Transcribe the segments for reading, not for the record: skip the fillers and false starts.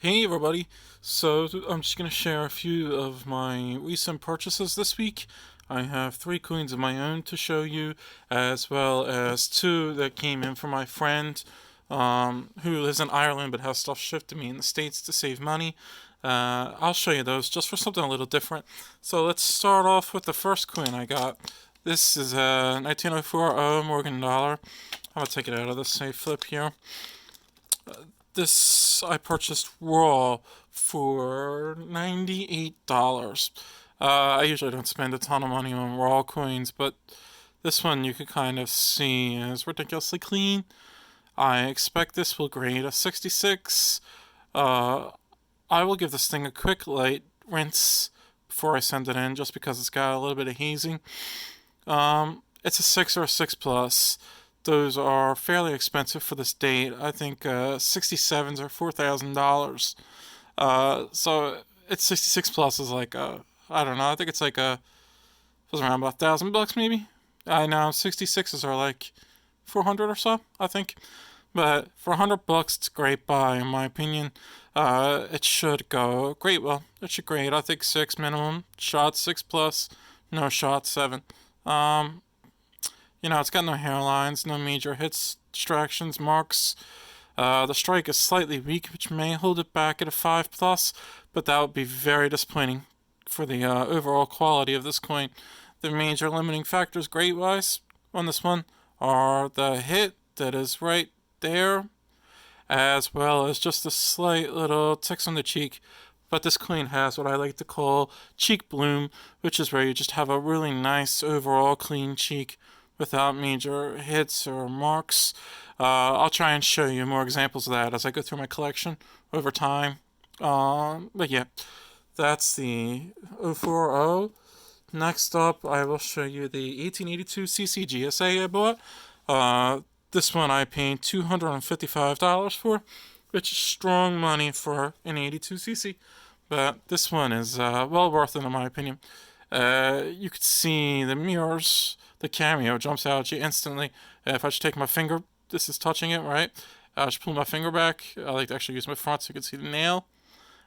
Hey everybody! So I'm just gonna share a few of my recent purchases this week. I have three coins of my own to show you, as well as two that came in from my friend, who lives in Ireland but has stuff shipped to me in the States to save money. I'll show you those just for something a little different. So let's start off with the first coin I got. This is a 1904 Morgan dollar. I'm gonna take it out of the safe flip here. This I purchased raw for $98. I usually don't spend a ton of money on raw coins, but this one you can kind of see is ridiculously clean. I expect this will grade a 66. Uh, I will give this thing a quick light rinse before I send it in, just because it's got a little bit of hazing. It's a 6 or a 6 plus. Those are fairly expensive for this date. I think 67s are $4,000. So it's 66 plus is like I don't know. I think it's like it was around about $1,000 maybe. I know 66s are like 400 or so. I think, but for $100, it's a great buy in my opinion. It should go great. Well, it should grade. I think 6 minimum. Shot 6 plus. No shot 7. Um, it's got no hairlines, no major hits, distractions, marks. The strike is slightly weak, which may hold it back at a 5 plus, but that would be very disappointing for the overall quality of this coin. The major limiting factors, grade wise, on this one are the hit that is right there, as well as just the slight little ticks on the cheek. But this coin has what I like to call cheek bloom, which is where you just have a really nice overall clean cheek without major hits or marks. I'll try and show you more examples of that as I go through my collection over time. But yeah, that's the 040. Next up, I will show you the 1882 CC GSA I bought. This one I paid $255 for, which is strong money for an 82cc. But this one is well worth it in my opinion. You could see the mirrors, the cameo jumps out at you instantly. If I just take my finger, this is touching it, right? I just pull my finger back. I like to actually use my front so you can see the nail.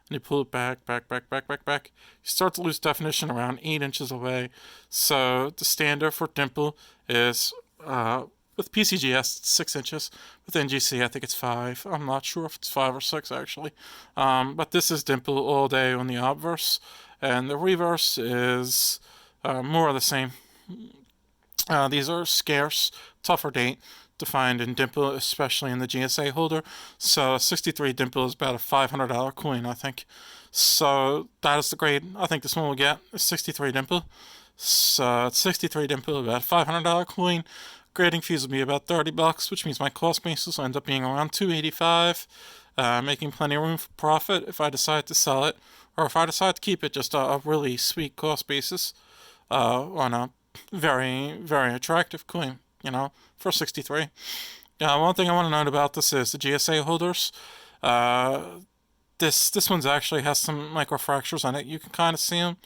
And you pull it back, back, back, back, back, back. You start to lose definition around 8 inches away. So the standard for dimple is with PCGS, it's 6 inches. With NGC, I think it's 5. I'm not sure if it's 5 or 6 actually. But this is dimple all day on the obverse, and the reverse is more of the same. These are scarce, tougher date to find in dimple, especially in the GSA holder. So 63 dimple is about a $500 coin, I think. So that is the grade I think this one will get, 63 dimple. So it's 63 dimple, about a $500 coin. Grading fees will be about $30, which means my cost basis will end up being around $285, making plenty of room for profit if I decide to sell it, or if I decide to keep it, just a really sweet cost basis on a very, very attractive coin, for 63. One thing I want to note about this is the GSA holders. This one's actually has some microfractures on it. You can kind of see them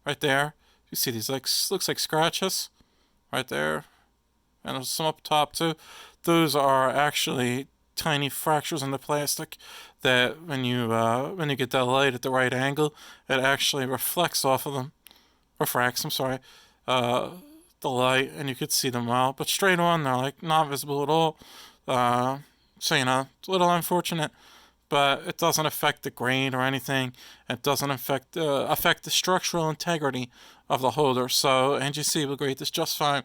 right there. You see these looks like scratches right there, and there's some up top too. Those are actually tiny fractures in the plastic that when you get that light at the right angle, it actually reflects off of them. Refracts, I'm sorry. Uh, the light, and you could see them well. But straight on, they're like not visible at all. So it's a little unfortunate, but it doesn't affect the grain or anything. It doesn't affect the structural integrity of the holder. So NGC will grade this just fine.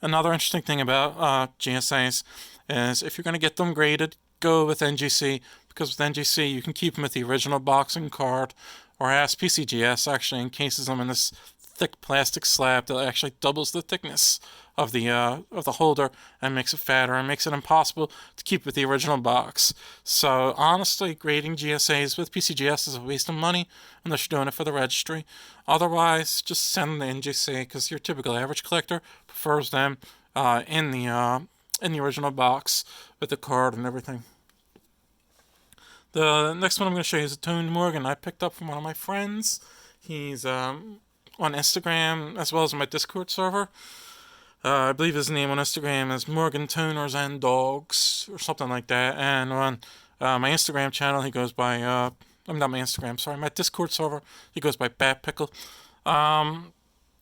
Another interesting thing about GSAs is if you're going to get them graded, go with NGC, because with NGC you can keep them with the original boxing card, whereas PCGS actually encases them in this thick plastic slab that actually doubles the thickness of the holder and makes it fatter and makes it impossible to keep with the original box. So honestly, grading GSAs with PCGS is a waste of money unless you're doing it for the registry. Otherwise, just send them to NGC because your typical average collector prefers them in the original box with the card and everything. The next one I'm going to show you is a toned Morgan I picked up from one of my friends. He's on Instagram as well as my Discord server. I believe his name on Instagram is Morgan Toners and Dogs or something like that. And on my Instagram channel, he goes by I'm not my Instagram, sorry, my Discord server. He goes by Bat Pickle. Um,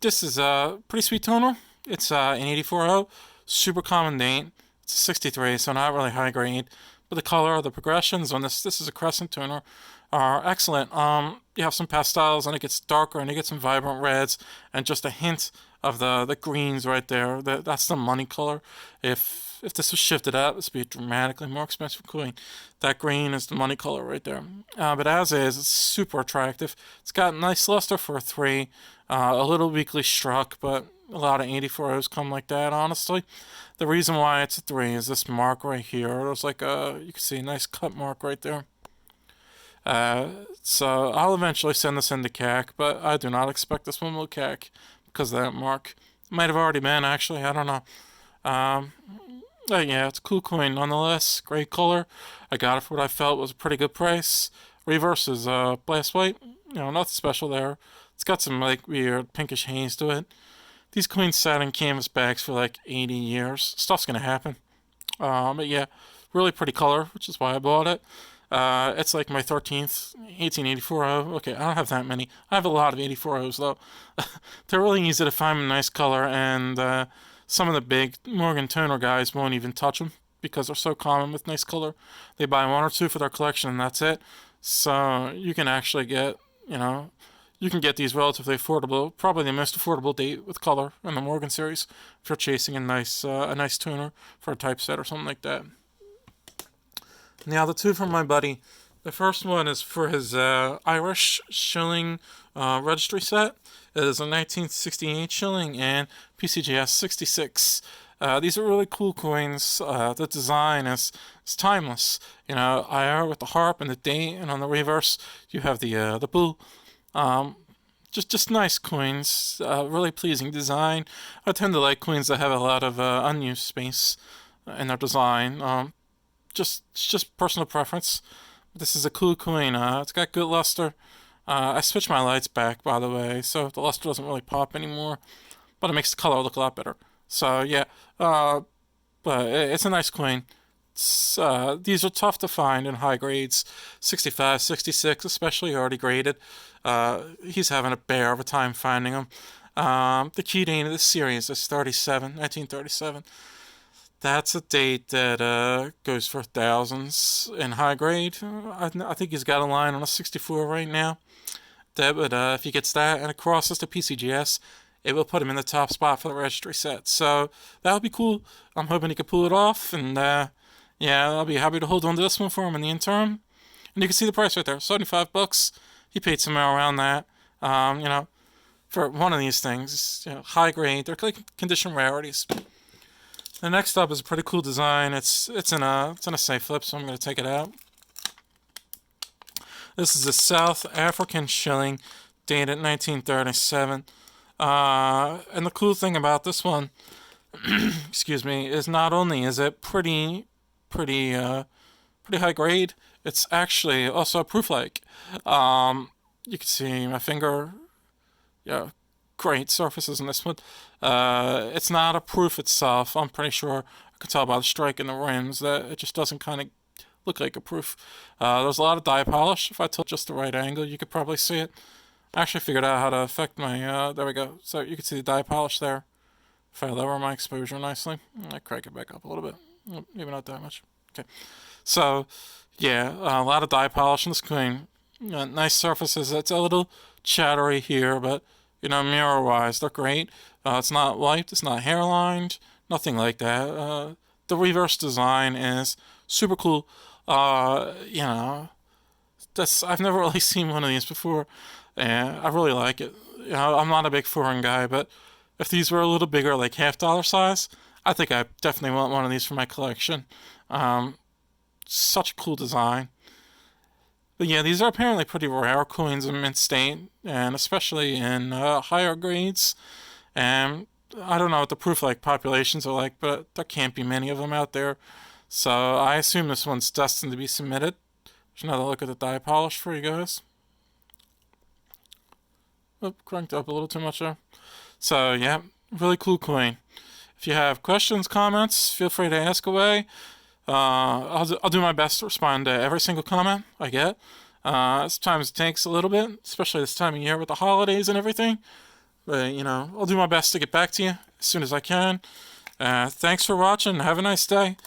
this is a pretty sweet toner. It's an 84O, super common date. It's a 63, so not really high grade. But the color, the progressions on this is a crescent toner, are excellent. You have some pastels, and it gets darker, and you get some vibrant reds, and just a hint of the greens right there. That's the money color. If this was shifted up, this would be a dramatically more expensive coin. That green is the money color right there. But as is, it's super attractive. It's got nice luster for a 3, a little weakly struck, but a lot of 84Os come like that, honestly. The reason why it's a 3 is this mark right here. There's like you can see a nice cut mark right there. So I'll eventually send this into CAC, but I do not expect this one will CAC because of that mark. It might have already been, actually, I don't know. Yeah, it's a cool coin nonetheless. Great color. I got it for what I felt was a pretty good price. Reverse is blast white. Nothing special there. It's got some like weird pinkish haze to it. These coins sat in canvas bags for like 80 years. Stuff's gonna happen. But yeah, really pretty color, which is why I bought it. It's like my 13th 1884O. Okay, I don't have that many. I have a lot of 84Os though. They're really easy to find a nice color, and some of the big Morgan toner guys won't even touch them because they're so common with nice color. They buy 1 or 2 for their collection, and that's it. So you can actually get, you can get these relatively affordable, probably the most affordable date with color in the Morgan series if you're chasing a nice tuner for a typeset or something like that. Now the 2 from my buddy, the first one is for his Irish shilling registry set. It is a 1968 shilling and PCGS 66. These are really cool coins. The design is timeless. IR with the harp and the date, and on the reverse you have the bull. Just nice coins. Really pleasing design. I tend to like coins that have a lot of unused space in their design. Just personal preference. This is a cool coin. It's got good luster. I switched my lights back, by the way, so the luster doesn't really pop anymore, but it makes the color look a lot better. So yeah, but it's a nice coin. These are tough to find in high grades, 65, 66, especially already graded. He's having a bear of a time finding them. The key date of this series is 1937. That's a date that goes for thousands in high grade. I think he's got a line on a 64 right now. But if he gets that and it crosses to PCGS, it will put him in the top spot for the registry set. So that would be cool. I'm hoping he can pull it off. And yeah, I'll be happy to hold on to this one for him in the interim. And you can see the price right there, $75. He paid somewhere around that. For one of these things, high grade. They're like condition rarities. The next up is a pretty cool design. It's in a safe flip, so I'm going to take it out. This is a South African shilling, dated 1937. And the cool thing about this one, excuse me, is not only is it pretty high grade, it's actually also a proof-like. You can see my finger. Yeah, great surfaces in this one. It's not a proof itself. I'm pretty sure I can tell by the strike in the rims that it just doesn't kind of look like a proof. There's a lot of dye polish. If I took just the right angle, you could probably see it. I actually figured out how to affect my, there we go. So you can see the dye polish there. If I lower my exposure nicely, I crank it back up a little bit. Maybe not that much. Okay. So, yeah, a lot of dye polish in this coin. Nice surfaces. It's a little chattery here, but, mirror-wise, they're great. It's not wiped. It's not hairlined. Nothing like that. The reverse design is super cool. I've never really seen one of these before, and I really like it. I'm not a big foreign guy, but if these were a little bigger, like $half size, I think I definitely want one of these for my collection. Such a cool design. But yeah, these are apparently pretty rare coins in mint state, and especially in higher grades. And I don't know what the proof-like populations are like, but there can't be many of them out there. So I assume this one's destined to be submitted. There's another look at the dye polish for you guys. Cranked up a little too much there. So yeah, really cool coin. If you have questions, comments, feel free to ask away. I'll do my best to respond to every single comment I get. Sometimes it takes a little bit, especially this time of year with the holidays and everything. But, I'll do my best to get back to you as soon as I can. Thanks for watching. Have a nice day.